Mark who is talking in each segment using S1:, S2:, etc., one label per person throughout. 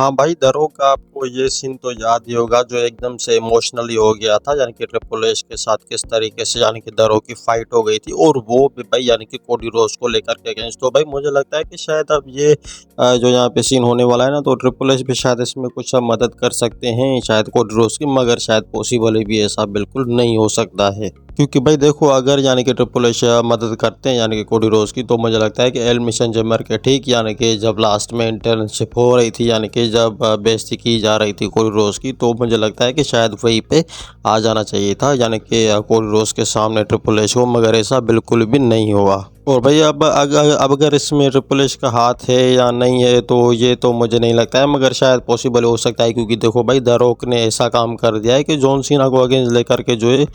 S1: हाँ भाई, दरो का आपको ये सीन तो याद ही होगा जो एकदम से इमोशनली हो गया था, यानी कि ट्रिपल एच के साथ किस तरीके से यानी कि दरो की फाइट हो गई थी, और वो भी भाई यानी कि कोडी रोज को लेकर के अगेंस्ट। तो भाई मुझे लगता है कि शायद अब ये जो यहाँ पे सीन होने वाला है ना, तो ट्रिपल एच भी शायद इसमें कुछ अब मदद कर सकते हैं शायद कोडी रोज की, मगर शायद पॉसिबल भी ऐसा बिल्कुल नहीं हो सकता है। क्योंकि भाई देखो, अगर यानी कि ट्रिपल एच मदद करते हैं यानी कि कोडी रोज की, तो मुझे लगता है कि एल मिशन जमर के ठीक यानी कि जब लास्ट में इंटर्नशिप हो रही थी, यानी कि जब बेइज्जती की जा रही थी कोडी रोज की, तो मुझे लगता है कि शायद वहीं पे आ जाना चाहिए था यानी कि कोडी रोज के सामने ट्रिपल एच को, मगर ऐसा बिल्कुल भी नहीं हुआ। और भाई अब अगर इसमें ट्रिपल एच का हाथ है या नहीं है, तो ये तो मुझे नहीं लगता है, मगर शायद पॉसिबल हो सकता है। क्योंकि देखो भाई, द रॉक ने ऐसा काम कर दिया है कि जॉन सीना को अगेंस्ट लेकर के जो है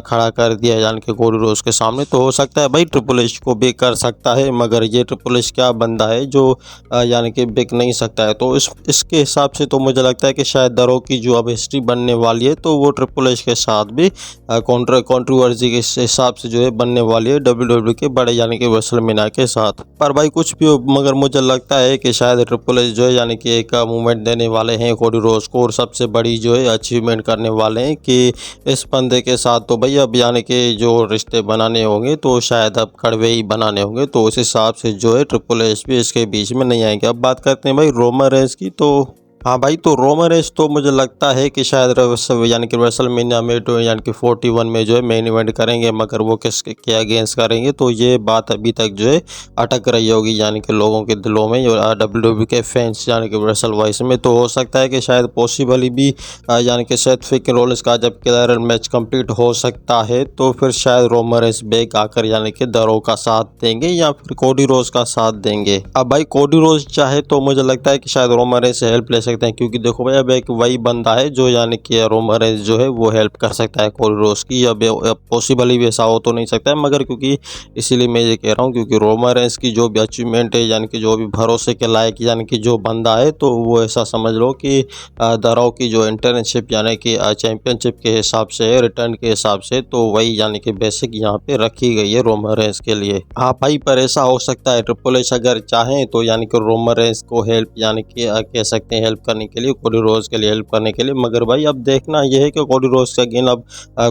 S1: खड़ा कर दिया है यानी कि कोडी रोज के सामने। तो हो सकता है भाई ट्रिपल एच को भी कर सकता है, मगर ये ट्रिपल एच क्या बंदा है जो यानी कि बिक नहीं सकता है। तो इसके हिसाब से तो मुझे लगता है कि शायद द रॉक की जो अब हिस्ट्री बनने वाली है, तो वो ट्रिपल एच के साथ भी कंट्रोवर्सी के हिसाब से जो है बनने वाली है WWE के बड़े यानी कि रेसलमेनिया के साथ। पर भाई कुछ भी हो, मगर मुझे लगता है कि शायद ट्रिपल एच जो है यानी कि एक मूवमेंट देने वाले हैं कोडी रोज को, और सबसे बड़ी जो है अचीवमेंट करने वाले हैं कि इस बंदे के साथ तो भाई अब यानी कि जो रिश्ते बनाने होंगे तो शायद अब कड़वे ही बनाने होंगे। तो उस हिसाब से जो है ट्रिपल एच भी इसके बीच में नहीं आएंगे। अब बात करते हैं भाई रोमन रेंस की। तो हाँ भाई, तो रोमन रेंस तो मुझे लगता है कि शायद यानी कि रेसलमेनिया में तो यानी कि 41 में जो है मेन इवेंट करेंगे, मगर वो किसके के अगेंस्ट करेंगे, तो ये बात अभी तक जो है अटक रही होगी यानी कि लोगों के दिलों में, WWE के फैंस यानी कि रेसल वाइस में। तो हो सकता है कि शायद पॉसिबल भी यानी कि सेथ फ्रीकिंग रोलिंस का जब क्लियर मैच कंप्लीट हो सकता है, तो फिर शायद रोमन रेंस बैक आकर यानी कि द रॉक का साथ देंगे या फिर कोडी रोज का साथ देंगे। अब भाई कोडी रोज चाहे तो मुझे लगता है कि शायद रोमन रेंस से हेल्प ले सकते हैं, क्योंकि देखो भाई अब एक वही बंदा है जो यानी कि रोमन रेंस जो है वो हेल्प कर सकता है कोडी रोज की। अब पॉसिबल भी ऐसा हो तो नहीं सकता है, मगर क्योंकि इसीलिए मैं ये कह रहा हूँ क्योंकि रोमन रेंस की जो भी अचीवमेंट है यानी कि जो भी भरोसे के लायक यानी कि जो बंदा है, तो वो ऐसा समझ लो कि द रॉक की जो इंटर्नशिप यानी कि चैंपियनशिप के हिसाब से, रिटर्न के हिसाब से, तो वही यानी कि बेसिक यहाँ पे रखी गई है रोमन रेंस के लिए। हाँ भाई, पर ऐसा हो सकता है ट्रिपल एच अगर चाहें तो यानी कि रोमन रेंस को हेल्प यानी कि कह सकते हैं हेल्प करने के लिए, कोडी रोज के लिए हेल्प करने के लिए। मगर भाई अब देखना यह है कि कोडी रोज के अगेन अब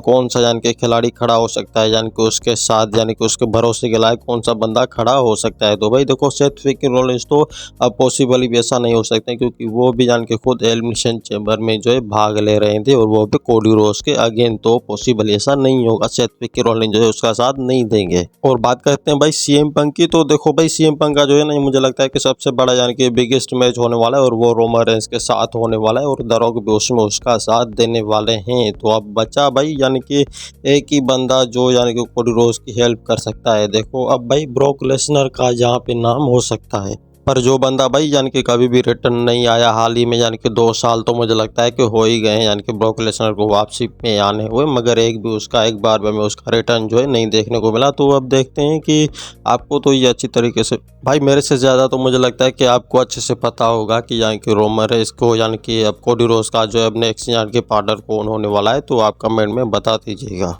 S1: कौन सा यानी कि खिलाड़ी खड़ा हो सकता है, यानी कि उसके साथ यानी कि उसके भरोसे के लायक कौन सा बंदा खड़ा हो सकता है। तो भाई देखो, सेथ फ्रीकिंग रोलिंस तो अब पॉसिबल भी ऐसा नहीं हो सकता, क्योंकि वो भी यानी कि खुद एलिमिनेशन चैम्बर में जो है भाग ले रहे थे, और वो भी कोडी रोज के अगेन। तो पॉसिबल ऐसा नहीं होगा, सेथ फ्रीकिंग रोलिंस जो है उसका साथ नहीं देंगे। और बात करते हैं भाई सीएम पंक की। तो देखो भाई, सीएम पंक का जो है ना, मुझे लगता है कि सबसे बड़ा यानी कि बिगेस्ट मैच होने वाला है, और वो रोमन रेंस के साथ होने वाला है, और द रॉक भी उसमें उसका साथ देने वाले हैं। तो अब बचा भाई यानी कि एक ही बंदा जो यानी कि कोडी रोज की हेल्प कर सकता है। देखो अब भाई ब्रॉक लेसनर का यहाँ पे नाम हो सकता है, पर जो बंदा भाई यानी कि कभी भी रिटर्न नहीं आया हाल ही में, यानी कि 2 साल तो मुझे लगता है कि हो ही गए हैं यानी कि ब्रॉक लेसनर को वापसी में आने हुए, मगर एक बार भी हमें उसका रिटर्न जो है नहीं देखने को मिला। तो अब देखते हैं कि आपको तो ये अच्छी तरीके से, भाई मेरे से ज़्यादा तो मुझे लगता है कि आपको अच्छे से पता होगा कि यानी कि रोमन रेंस को यानी कि अब कोडी रोज का जो है अब नेक्स्ट यानी कि पार्टनर कौन होने वाला है। तो आप कमेंट में बता दीजिएगा।